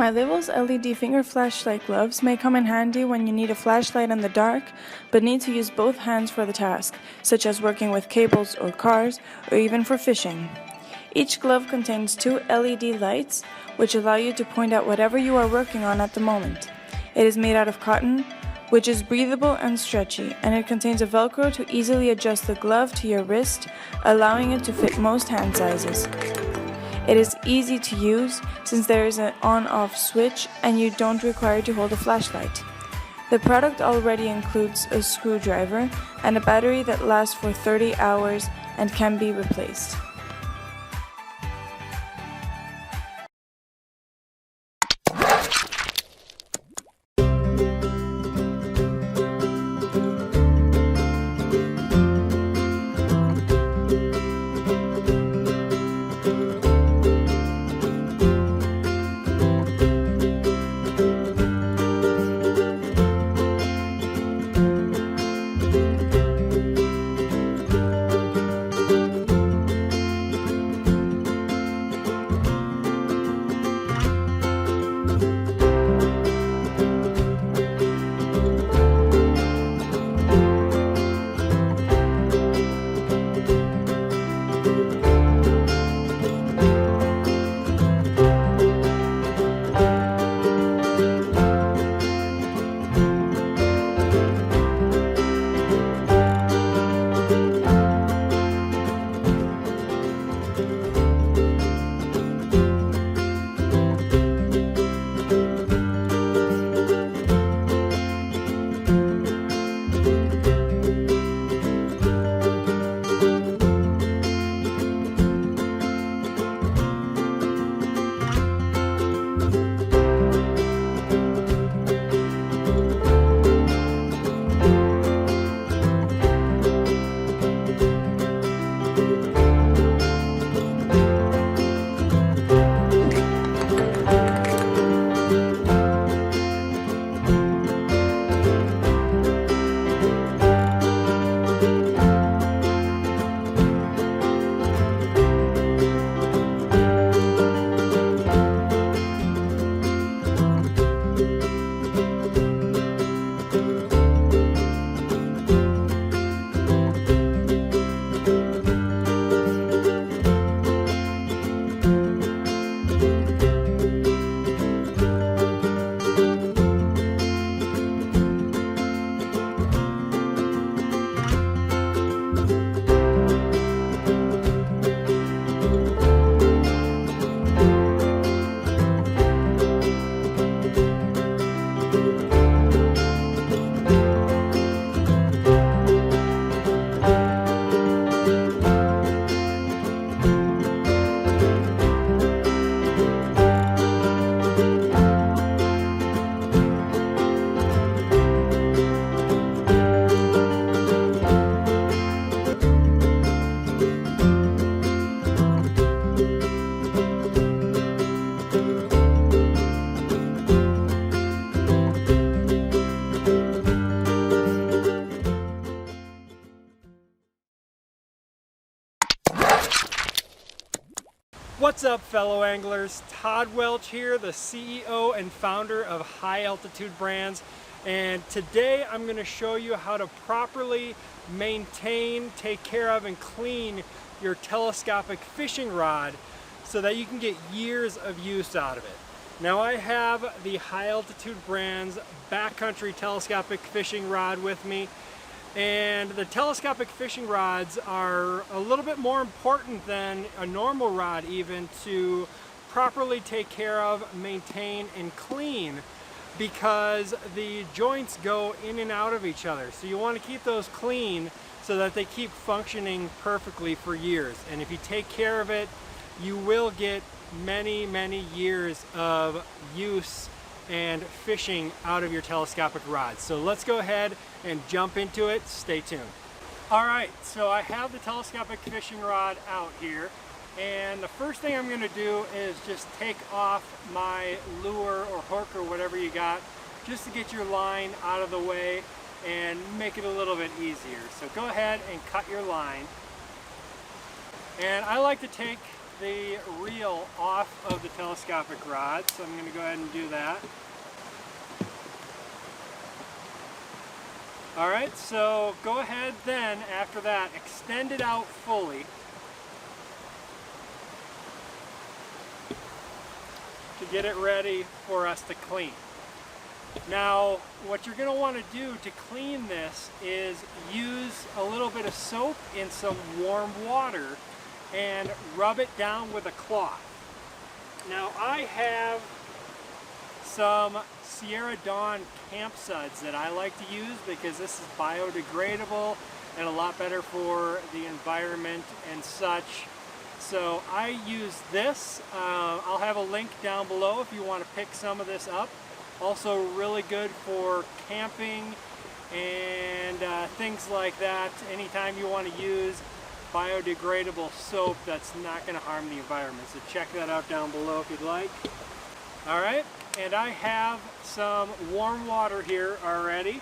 My Little's LED finger flashlight gloves may come in handy when you need a flashlight in the dark, but need to use both hands for the task, such as working with cables or cars, or even for fishing. Each glove contains 2 LED lights, which allow you to point at whatever you are working on at the moment. It is made out of cotton, which is breathable and stretchy, and it contains a Velcro to easily adjust the glove to your wrist, allowing it to fit most hand sizes. It is easy to use since there is an on-off switch and you don't require to hold a flashlight. The product already includes a screwdriver and a battery that lasts for 30 hours and can be replaced. What's up, fellow anglers? Todd Welch here, the CEO and founder of High Altitude Brands, and today I'm going to show you how to properly maintain, take care of, and clean your telescopic fishing rod so that you can get years of use out of it. Now, I have the High Altitude Brands backcountry telescopic fishing rod with me. And the telescopic fishing rods are a little bit more important than a normal rod even to properly take care of, maintain, and clean, because the joints go in and out of each other. So you want to keep those clean so that they keep functioning perfectly for years. And if you take care of it, you will get many, many years of use and fishing out of your telescopic rods. So let's go ahead and jump into it. Stay tuned. Alright, so I have the telescopic fishing rod out here, and the first thing I'm going to do is just take off my lure or hook or whatever you got, just to get your line out of the way and make it a little bit easier. So go ahead and cut your line. And I like to take the reel off of the telescopic rod, so I'm going to go ahead and do that. Alright, so go ahead then, after that, extend it out fully to get it ready for us to clean. Now, what you're going to want to do to clean this is use a little bit of soap in some warm water and rub it down with a cloth. Now, I have some Sierra Dawn camp suds that I like to use because this is biodegradable and a lot better for the environment and such. So I use this. I'll have a link down below if you want to pick some of this up. Also really good for camping and things like that. Anytime you want to use biodegradable soap that's not going to harm the environment. So check that out down below if you'd like. Alright, and I have some warm water here already.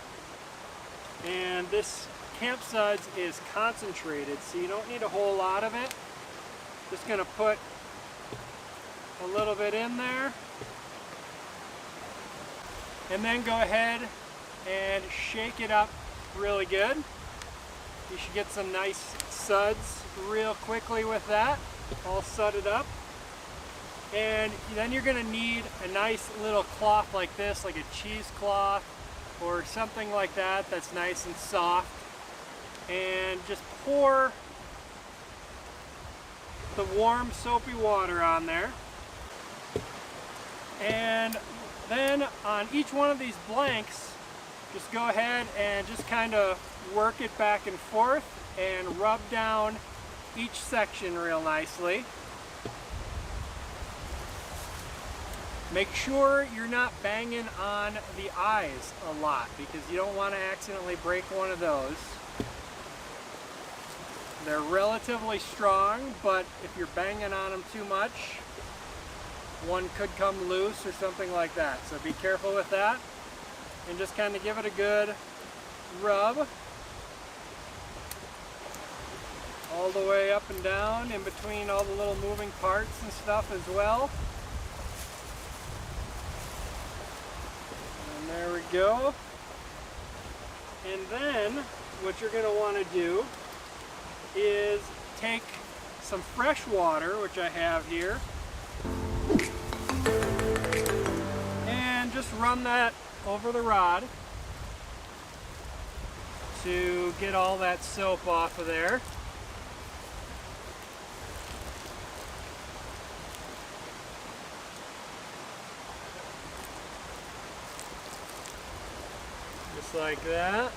And this camp suds is concentrated, so you don't need a whole lot of it. Just going to put a little bit in there. And then go ahead and shake it up really good. You should get some nice suds real quickly with that, all sudded up. And then you're going to need a nice little cloth like this, like a cheesecloth or something like that that's nice and soft. And just pour the warm soapy water on there. And then on each one of these blanks, just go ahead and just kind of work it back and forth and rub down each section real nicely. Make sure you're not banging on the eyes a lot because you don't want to accidentally break one of those. They're relatively strong, but if you're banging on them too much, one could come loose or something like that. So be careful with that and just kind of give it a good rub all the way up and down in between all the little moving parts and stuff as well. And there we go. And then what you're going to want to do is take some fresh water, which I have here, and just run that over the rod to get all that soap off of there. Just like that.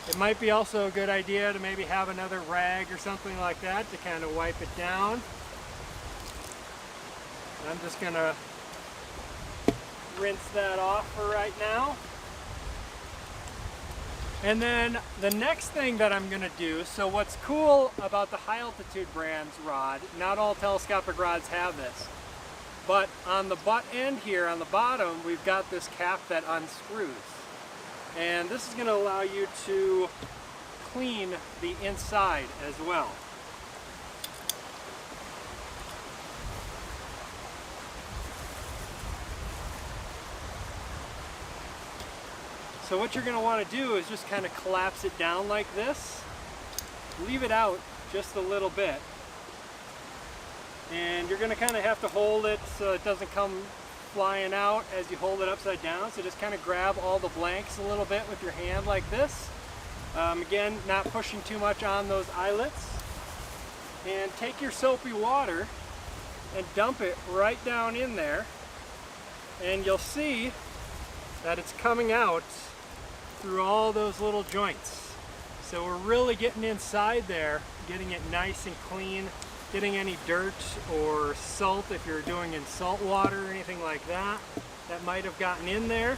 It might be also a good idea to maybe have another rag or something like that to kind of wipe it down. I'm just going to rinse that off for right now. And then the next thing that I'm going to do, so what's cool about the High Altitude Brands rod, not all telescopic rods have this, but on the butt end here on the bottom we've got this cap that unscrews. And this is going to allow you to clean the inside as well. So what you're going to want to do is just kind of collapse it down like this. Leave it out just a little bit. And you're going to kind of have to hold it so it doesn't come flying out as you hold it upside down. So just kind of grab all the blanks a little bit with your hand like this. Again, not pushing too much on those eyelets. And take your soapy water and dump it right down in there. And you'll see that it's coming out through all those little joints. So we're really getting inside there, getting it nice and clean, getting any dirt or salt if you're doing in salt water or anything like that that might have gotten in there.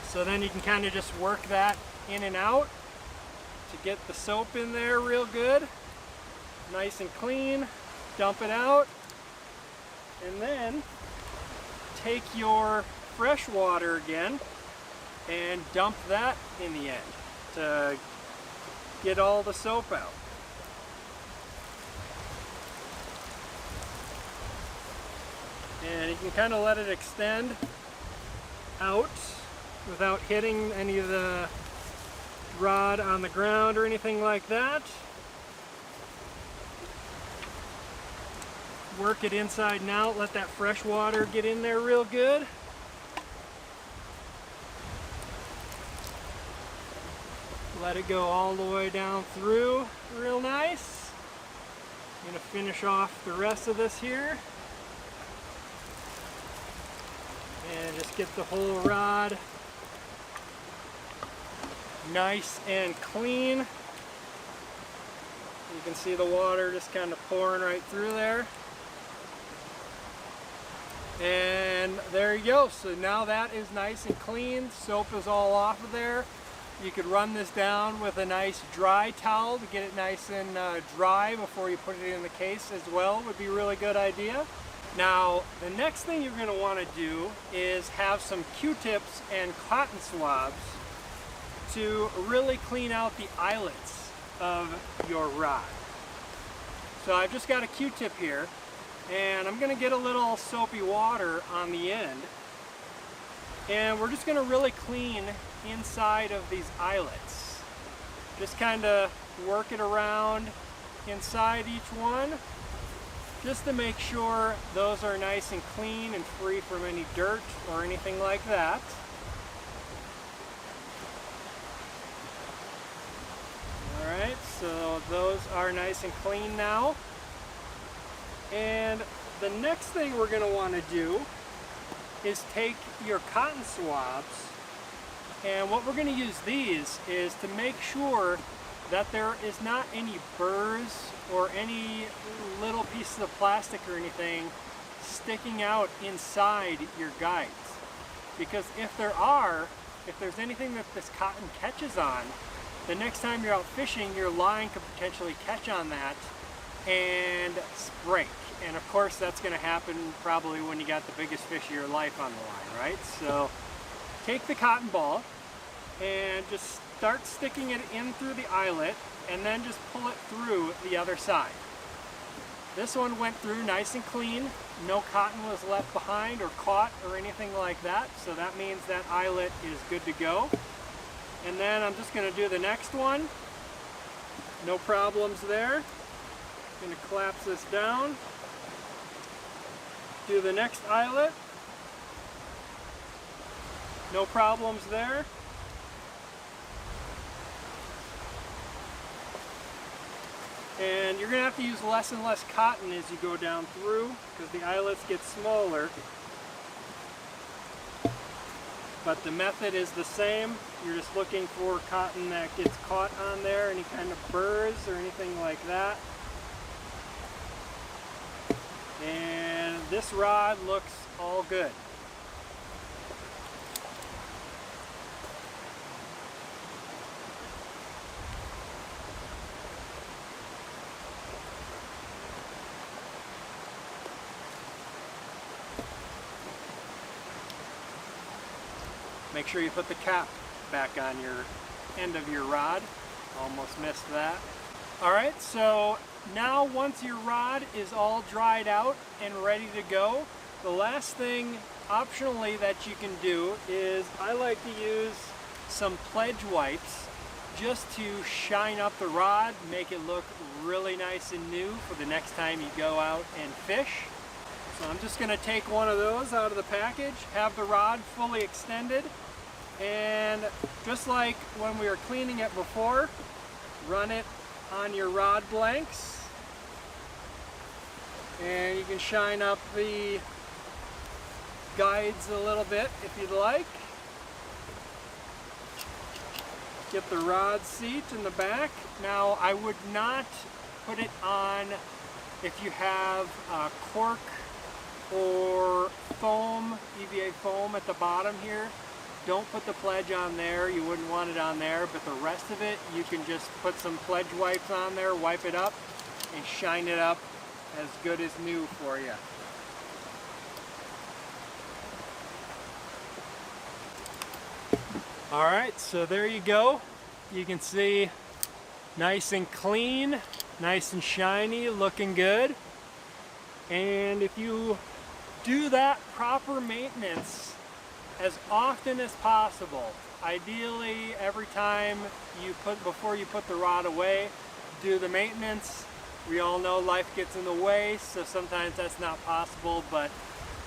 So then you can kind of just work that in and out to get the soap in there real good, nice and clean. Dump it out, and then take your fresh water again and dump that in the end to get all the soap out. And you can kind of let it extend out without hitting any of the rod on the ground or anything like that. Work it inside and out, let that fresh water get in there real good. Let it go all the way down through real nice. I'm going to finish off the rest of this here. And just get the whole rod nice and clean. You can see the water just kind of pouring right through there. And there you go. So now that is nice and clean. Soap is all off of there. You could run this down with a nice dry towel to get it nice and dry before you put it in the case as well. Would be a really good idea. Now, the next thing you're going to want to do is have some Q-tips and cotton swabs to really clean out the eyelets of your rod. So I've just got a Q-tip here, and I'm going to get a little soapy water on the end, and we're just going to really clean inside of these eyelets. Just kind of work it around inside each one, just to make sure those are nice and clean and free from any dirt or anything like that. Alright, so those are nice and clean now. And the next thing we're going to want to do is take your cotton swabs, and what we're going to use these is to make sure that there is not any burrs or any little pieces of plastic or anything sticking out inside your guides. Because if there's anything that this cotton catches on, the next time you're out fishing, your line could potentially catch on that and break. And of course that's going to happen probably when you got the biggest fish of your life on the line, right? So take the cotton ball and just start sticking it in through the eyelet, and then just pull it through the other side. This one went through nice and clean. No cotton was left behind or caught or anything like that, so that means that eyelet is good to go. And then I'm just going to do the next one. No problems there. I'm going to collapse this down. Do the next eyelet. No problems there. And you're going to have to use less and less cotton as you go down through, because the eyelets get smaller. But the method is the same. You're just looking for cotton that gets caught on there, any kind of burrs or anything like that. And this rod looks all good. Make sure you put the cap back on your end of your rod. Almost missed that. Alright, so now once your rod is all dried out and ready to go, the last thing optionally that you can do is I like to use some pledge wipes just to shine up the rod, make it look really nice and new for the next time you go out and fish. So I'm just going to take one of those out of the package, have the rod fully extended, and just like when we were cleaning it before, run it on your rod blanks, and you can shine up the guides a little bit if you'd like. Get the rod seat in the back. Now I would not put it on if you have cork or foam, EVA foam at the bottom here. Don't put the pledge on there, you wouldn't want it on there, but the rest of it you can just put some pledge wipes on there, wipe it up, and shine it up as good as new for you. Alright, so there you go. You can see Nice and clean, nice and shiny, looking good. And if you do that proper maintenance as often as possible, ideally every time before you put the rod away, do the maintenance. We all know life gets in the way, so sometimes that's not possible, but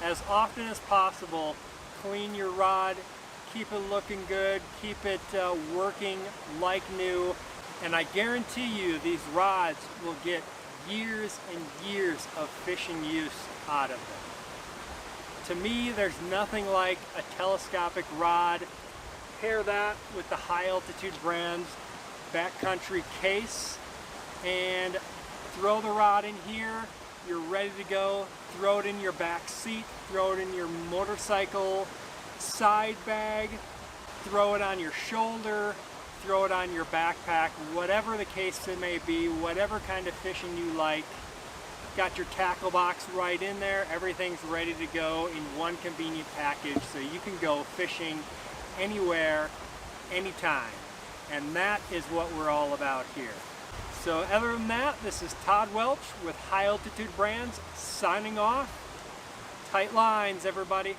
as often as possible, clean your rod, keep it looking good, keep it working like new, and I guarantee you these rods will get years and years of fishing use out of them. To me, there's nothing like a telescopic rod. Pair that with the High Altitude Brands backcountry case and throw the rod in here. You're ready to go. Throw it in your back seat, throw it in your motorcycle side bag, throw it on your shoulder, throw it on your backpack, whatever the case it may be, whatever kind of fishing you like. Got your tackle box right in there. Everything's ready to go in one convenient package, so you can go fishing anywhere, anytime. And that is what we're all about here. So other than that, this is Todd Welch with High Altitude Brands signing off. Tight lines, everybody.